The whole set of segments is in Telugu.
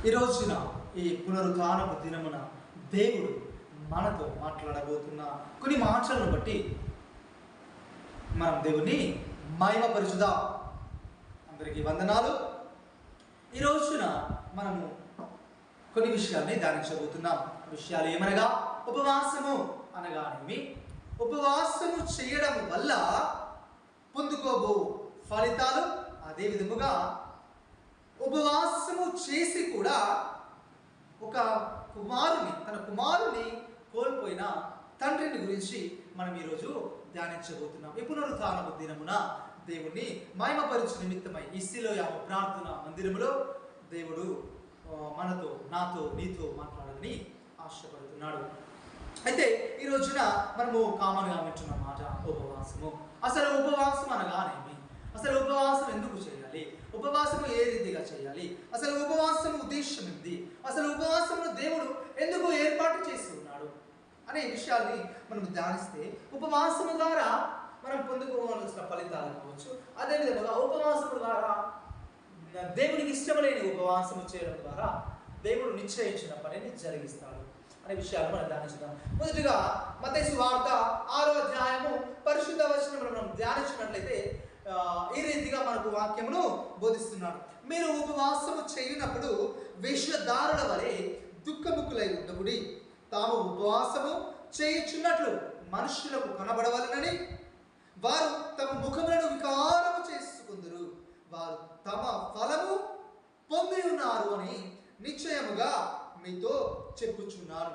ఈ రోజున ఈ పునరుత్థానపు దినమున దేవుడు మనతో మాట్లాడబోతున్న కొన్ని మాటలను బట్టి మనం దేవుని మహిమపరచుదాం. అందరికీ వందనాలు. ఈ రోజున మనము కొన్ని విషయాల్ని ధ్యానించబోతున్నాం. విషయాలు ఏమనగా, ఉపవాసము అనగానేమి, ఉపవాసము చేయడం వల్ల పొందుకోబో ఫలితాలు, అదే విధముగా ఉపవాసము చేసి కూడా ఒక తన కుమారుని కోల్పోయిన తండ్రిని గురించి మనం ఈరోజు ధ్యానించబోతున్నాం. ఈ పునరుత్థానపు దినమున దేవుణ్ణి మహిమపరచు నిమిత్తమై ఈ సిలోయామ ప్రార్థన మందిరములో దేవుడు మనతో, నాతో, నీతో మాట్లాడాలని ఆశపడుతున్నాడు. అయితే ఈ రోజున మనము కామన్గా వింటున్న మాట ఉపవాసము. అసలు ఉపవాసం అనగానేమి, అసలు ఉపవాసం ఎందుకు చేయాలి, ఉపవాసము ఏ రీతిగా చేయాలి, అసలు ఉపవాసం ఉద్దేశం ఏంటి, అసలు ఉపవాసమును దేవుడు ఎందుకు ఏర్పాటు చేసి ఉన్నాడు అనే విషయాల్ని మనం ధ్యానిస్తే, ఉపవాసము ద్వారా మనం పొందుకోవాల్సిన ఫలితాలు కావచ్చు, అదేవిధంగా ఉపవాసము ద్వారా దేవునికి ఇష్టమలేని ఉపవాసము చేయడం ద్వారా దేవుడు నిశ్చయించిన పనిని జరిగిస్తాడు అనే విషయాలు మనం ధ్యానించుదాం. మొదటిగా మత్తయి సువార్త 6వ అధ్యాయము పరిశుద్ధ వచనమును మనం ధ్యానించినట్లయితే ఈ రీతిగా మనకు వాక్యమును బోధిస్తున్నాడు. మీరు ఉపవాసము చేయనప్పుడు వేషధారుల వలె దుఃఖముఖులై ఉండకుడి, తాము ఉపవాసము చేయుచున్నట్లు మనుషులకు కనబడవలనని వారు తమ ముఖములను వికారము చేసుకుందురు, వారు తమ ఫలము పొంది ఉన్నారు అని నిశ్చయముగా మీతో చెప్పుచున్నారు.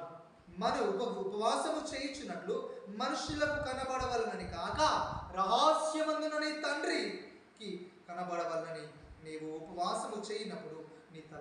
మన ఉపవాసము చేయుచున్నట్లు మనుషులకు కనబడవలనని కాక రహస్యమందున తండ్రికి కనబడవలనని నీవు ఉపవాసము చేయనప్పుడు నీ తల